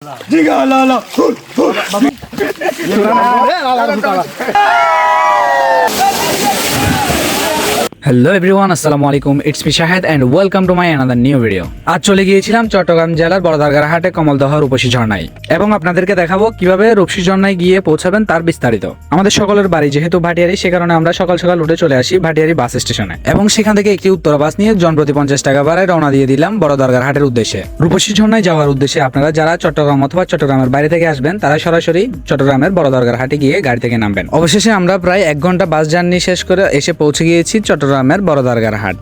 Diga la la. Hello everyone, আসসালামু আলাইকুম। It's me Shahed and welcome to my another new video. আজ চলে গিয়েছিলাম চট্টগ্রাম জেলার বড়দারগার হাটে কমলদহ রূপসী ঝর্ণায়, এবং আপনাদেরকে দেখাবো কিভাবে রূপসী ঝর্ণায় গিয়ে পৌঁছাবেন তার বিস্তারিত। আমাদের সকলের বাড়ি যেহেতু ভাটিয়ারি, সে কারণে আমরা সকাল সকাল উঠে চলে আসি ভাটিয়ারি বাস স্টেশনে, এবং সেখান থেকে একটি উত্তরা বাস নিয়ে জনপ্রতি 50 টাকা ভাড়ায় রওনা দিয়ে দিলাম বড়দারগার হাটের উদ্দেশ্যে। রূপসী ঝর্ণায় যাওয়ার উদ্দেশ্যে আপনারা যারা চট্টগ্রাম অথবা চট্টগ্রামের বাইরে থেকে আসবেন, তারা সরাসরি চট্টগ্রামের বড়দারগার হাটে গিয়ে গাড়ি থেকে নামবেন। অবশেষে আমরা প্রায় 1 ঘন্টা বাস জার্নি শেষ করে এসে পৌঁছে গিয়েছি চট্টগ্রামের বড়দারগার হাট।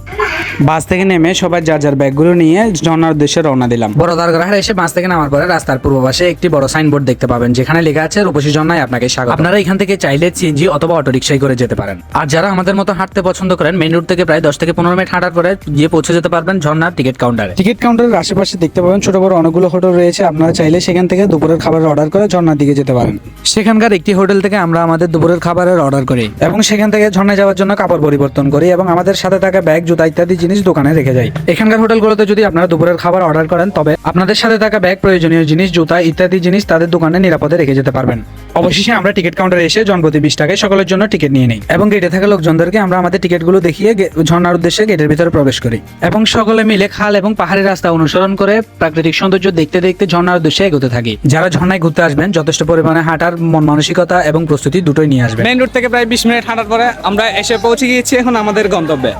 বাস থেকে নেমে সবাই যার যার ব্যাগগুলো নিয়ে ঝর্ণার উদ্দেশ্যে রওনা দিলাম। বড়দারগার হাটে এসে বাস থেকে নামার পরে রাস্তার পূর্ব পাশে একটি বড় সাইনবোর্ড দেখতে পাবেন, যেখানে লেখা আছে রূপসী ঝর্ণায় আপনাকে স্বাগত। আপনারা এখান থেকে চাইলে সিএনজি অথবা অটো রিকশায় করে যেতে পারেন। আর যারা আমাদের মতো হাঁটতে পছন্দ করেন, মেইন রোড থেকে প্রায় 10 থেকে 15 মিনিট হাঁটার পরে গিয়ে পৌঁছে যেতে পারবেন ঝর্ণার টিকিট কাউন্টারে। টিকিট কাউন্টারের আশেপাশে দেখতে পাবেন ছোট বড় অনেকগুলো হোটেল রয়েছে। আপনারা চাইলে সেখান থেকে দুপুরের খাবার অর্ডার করে ঝর্ণার দিকে যেতে পারেন। সেখানকার একটি হোটেল থেকে আমরা আমাদের দুপুরের খাবারের অর্ডার করি, এবং সেখান থেকে ঝর্ণায় যাওয়ার জন্য কাপড় পরিবর্তন করি, এবং আমাদের সাথে থাকা ব্যাগ, জুতা ইত্যাদি জিনিস দোকানে রেখে যাই। এখানকার হোটেলগুলোতে যদি আপনারা দুপুরের খাবার অর্ডার করেন, তবে আপনাদের সাথে থাকা ব্যাগ, প্রয়োজনীয় জিনিস, জুতা ইত্যাদি জিনিস তাদের দোকানে নিরাপদে রেখে যেতে পারবেন। অবশেষে আমরা টিকিট কাউন্টারে এসে জনপ্রতি 20 টাকায় সকলের জন্য টিকিট নিয়ে নিই, এবং গেটে থাকা লোকজনদেরকে আমরা আমাদের টিকিটগুলো দেখিয়ে ঝর্ণার উদ্দেশ্যে গেটের ভিতরে প্রবেশ করি, এবং সকলে মিলে খাল এবং পাহাড়ি রাস্তা অনুসরণ করে প্রাকৃতিক সৌন্দর্য দেখতে দেখতে ঝর্ণার উদ্দেশ্যে এগোতে থাকি। যারা ঝর্ণায় ঘুরতে আসবেন, যথেষ্ট পরিমাণে হাঁটার মন মানসিকতা এবং প্রস্তুতি দুটোই নিয়ে আসবেন। মেইন রোড থেকে প্রায় 20 মিনিট হাঁটার পরে আমরা এসে পৌঁছে গিয়েছি এখন আমাদের গন্তব্যে।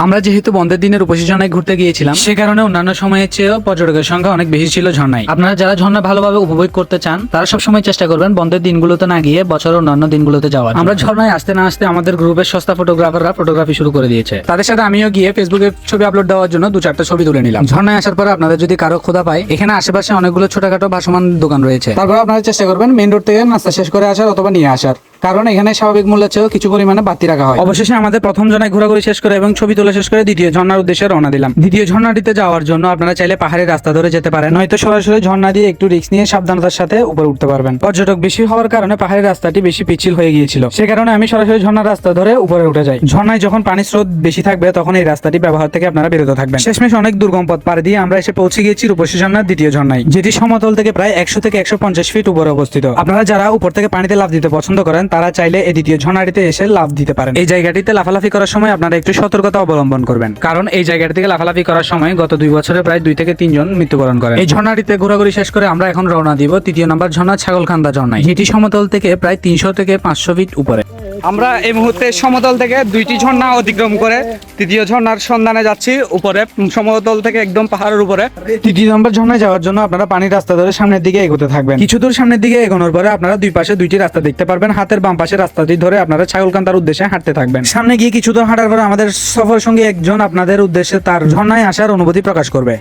আমরা যেহেতু বন্ধের দিনে রূপসী ঝর্ণায় ঘুরতে গিয়েছিলাম, সে কারণে অন্যান্য সময়ের চেয়েও পর্যটকের সংখ্যা অনেক বেশি ছিল ঝর্ণায়। আপনারা যারা ঝর্ণা ভালোভাবে উপভোগ করতে চান, তারা সবসময় চেষ্টা করবেন বন্ধের দিনগুলোতে না গিয়ে বছরের অন্যান্য দিনগুলোতে যাওয়ার। আমরা ঝর্ণায় আসতে না আসতে আমাদের গ্রুপের সস্তা ফটোগ্রাফাররা ফটোগ্রাফি শুরু করে দিয়েছে। তাদের সাথে আমিও গিয়ে ফেসবুকে ছবি আপলোড দেওয়ার জন্য 2-4টা ছবি তুলে নিলাম। ঝর্ণায় আসার পরে আপনাদের যদি কারো ক্ষুধা পায়, এখানে আশেপাশে অনেকগুলো ছোটখাটো ভাসমান দোকান রয়েছে। তারপর আপনারা চেষ্টা করবেন মেইন রোড থেকে নাস্তা শেষ করে আসার অথবা নিয়ে আসার, কারণ এখানে স্বাভাবিক মূল্যের চেয়েও কিছু পরিমাণে বাড়তি রাখা হয়। অবশেষে আমাদের প্রথম জনায় ঘোরাঘুরি শেষ করে এবং ছবি তোলা শেষ করে দ্বিতীয় ঝর্ণার উদ্দেশ্যে রওনা দিলাম। দ্বিতীয় ঝর্ণাটিতে যাওয়ার জন্য আপনারা চাইলে পাহাড়ি রাস্তা ধরে যেতে পারেন, নয়তো সরাসরি ঝর্ণা দিয়ে একটু রিস্ক নিয়ে সাবধানতার সাথে উপরে উঠতে পারবেন। পর্যটক বেশি হওয়ার কারণে পাহাড়ি রাস্তাটি বেশি পিচ্ছিল হয়ে গিয়েছিল, সে কারণে আমি সরাসরি ঝর্ণার রাস্তা ধরে উপরে উঠে যাই। ঝর্ণায় যখন পানির স্রোত বেশি থাকবে, তখন এই রাস্তাটি ব্যবহার থেকে আপনারা বিরত থাকবেন। শেষমেশ অনেক দুর্গম পথ পার দিয়ে আমরা এসে পৌঁছে গিয়েছি রূপসী ঝর্ণার দ্বিতীয় ঝর্ণায়, যেটি সমতল থেকে প্রায় 100 থেকে 150 ফিট উপরে অবস্থিত। আপনারা যারা উপর থেকে পানিতে লাফ দিতে পছন্দ করেন, তারা চাইলে এই দ্বিতীয় ঝর্ণাটিতে এসে লাফ দিতে পারেন। এই জায়গাটিতে লাফালাফি করার সময় আপনারা একটু সতর্কতা অবলম্বন করবেন, কারণ এই জায়গাটি থেকে লাফালাফি করার সময় গত 2 বছরে প্রায় 2 থেকে 3 জন মৃত্যুবরণ করেন। এই ঝর্ণাটিতে ঘোরাঘুরি শেষ করে আমরা এখন রওনা দিব তৃতীয় নম্বর ঝর্ণা ছাগলকান্দা ঝর্ণায়, যেটি সমতল থেকে প্রায় 300 থেকে 500 ফিট উপরে। আমরা এই মুহূর্তে সমতল থেকে 2টি ঝর্ণা অতিক্রম করে তৃতীয় ঝর্ণার সন্ধানে যাচ্ছি, উপরে সমতল থেকে একদম পাহাড়ের উপরে। তৃতীয় নম্বর ঝর্ণায় যাওয়ার জন্য আপনারা পানির রাস্তা ধরে সামনের দিকে এগোতে থাকবেন। কিছু দূর সামনের দিকে এগোনোর পরে আপনারা দুই পাশে 2টি রাস্তা দেখতে পারবেন। হাতের বাম পাশে রাস্তাটি ধরে আপনারা ছাগলকান্দার উদ্দেশ্যে হাঁটতে থাকবেন। সামনে গিয়ে কিছু দূর হাঁটার পরে আমাদের সফর সঙ্গী একজন আপনাদের উদ্দেশ্যে তার ঝর্ণায় আসার অনুভূতি প্রকাশ করবে।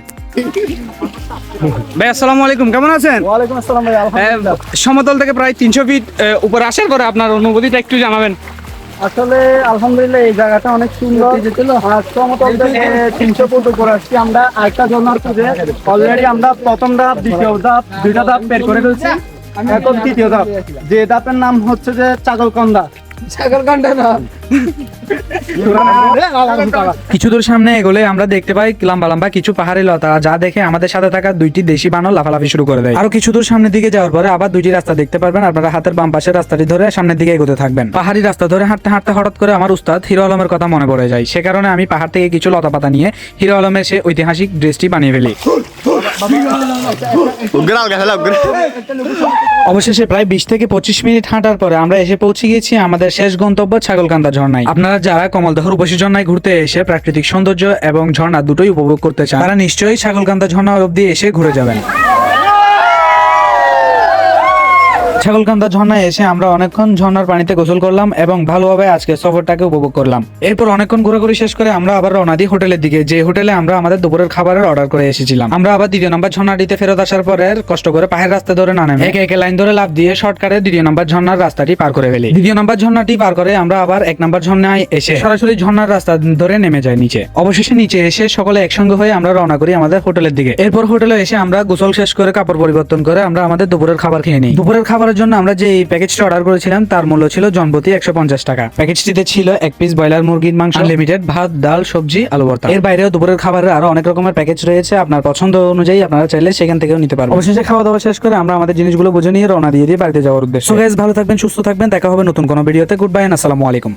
ভাই আসসালামু আলাইকুম, কেমন আছেন? ওয়ালাইকুম আসসালাম ভাই, আলহামদুলিল্লাহ। সমতল থেকে প্রায় 300 ফিট উপরে আসার পরে আপনার অনুভূতিটা একটু জানাবেন। আসলে আলহামদুলিল্লাহ এই জায়গাটা অনেক সুন্দর। আর সমতল থেকে 300 ফুট উপরে আসছি আমরা। আরেকটা ঝর্ণার খুঁজে অলরেডি আমরা প্রথম ধাপ, দ্বিতীয় ধাপ, 2টা ধাপ বের করে ফেলছি। এখন তৃতীয় ধাপ, যে ধাপের নাম হচ্ছে যে ছাগলকান্দা। ছাগলকান্দা না, কিছু দূর সামনে এগোলে আমরা দেখতে পাই লম্বা লম্বা কিছু পাহাড়ি লতা, যা দেখে আমাদের সাথে থাকা 2টি দেশি বানর লাফালাফি শুরু করে দেয়। আরো কিছু দূর সামনের দিকে যাওয়ার পরে আবার 2টি রাস্তা দেখতে পারবেন। আপনারা হাতের বাম পাশের রাস্তাটি ধরে সামনের দিকে এগোতে থাকবেন। পাহাড়ি রাস্তা ধরে হাঁটতে হাঁটতে হঠাৎ করে আমার উস্তাদ হিরো আলমের কথা মনে পড়ে যায়, সে কারণে আমি পাহাড় থেকে কিছু লতা পাতা নিয়ে হিরো আলমের সে ঐতিহাসিক ড্রেসটি বানিয়ে ফেলি। অবশেষে প্রায় 20 থেকে 25 মিনিট হাঁটার পরে আমরা এসে পৌঁছে গিয়েছি আমাদের শেষ গন্তব্য ছাগলকান্দা ঝর্ণায়। আপনারা যারা কমলদহ রূপসী ঝর্ণায় ঘুরতে এসে প্রাকৃতিক সৌন্দর্য এবং ঝর্ণা দুটোই উপভোগ করতে চান, তারা নিশ্চয়ই ছাগলকান্দা ঝর্ণা অবধি এসে ঘুরে যাবেন। ছাগলকান্দা ঝর্ণায় এসে আমরা অনেকক্ষণ ঝর্ণার পানিতে গোসল করলাম এবং ভালোভাবে আজকে সফরটাকে উপভোগ করলাম। এরপর অনেকক্ষণ ঘোরাঘুরি শেষ করে আমরা আবার রওনা দিই হোটেলের দিকে, যে হোটেলে আমরা আমাদের দুপুরের খাবারের অর্ডার করে এসেছিলাম। আমরা আবার দ্বিতীয় নম্বর ঝর্ণাটিতে ফেরত আসার পরে কষ্ট করে পাহাড়ের রাস্তা ধরে না নেমে একে একে লাইন ধরে লাফ দিয়ে শর্টকাটে দ্বিতীয় নম্বর ঝর্ণার রাস্তাটি পার করে ফেলি। দ্বিতীয় নম্বর ঝর্ণাটি পার করে আমরা আবার 1 নম্বর ঝর্ণায় এসে সরাসরি ঝর্ণার রাস্তা ধরে নেমে যাই নিচে। অবশেষে নিচে এসে সকলে একসঙ্গে হয়ে আমরা রওনা করি আমাদের হোটেলের দিকে। এরপর হোটেলে এসে আমরা গোসল শেষ করে কাপড় পরিবর্তন করে আমরা আমাদের দুপুরের খাবার খেয়ে নিই। দুপুরের খাবারের যাওয়ার জন্য আমরা যে প্যাকেজটি অর্ডার করেছিলাম তার মূল্য ছিল জনপ্রতি 150 টাকা। প্যাকেজটিতে ছিল 1 পিস ব্রয়লার মুরগির মাংস, আনলিমিটেড ভাত, ডাল, সবজি, আলু ভর্তা। এর বাইরেও দুপুরের খাবারের আরো অনেক রকমের প্যাকেজ রয়েছে, আপনার পছন্দ অনুযায়ী আপনারা চাইলে সেখান থেকেও নিতে পারবেন। অবশেষে খাওয়া দাওয়া শেষ করে আমরা আমাদের জিনিসগুলো বুঝে নিয়ে রওনা দিয়ে বাড়িতে যাওয়ার উদ্দেশ্যে। সো গাইস, ভালো থাকবেন, সুস্থ থাকবেন, দেখা হবে নতুন কোনো ভিডিওতে। গুড বাই, আসসালামু আলাইকুম।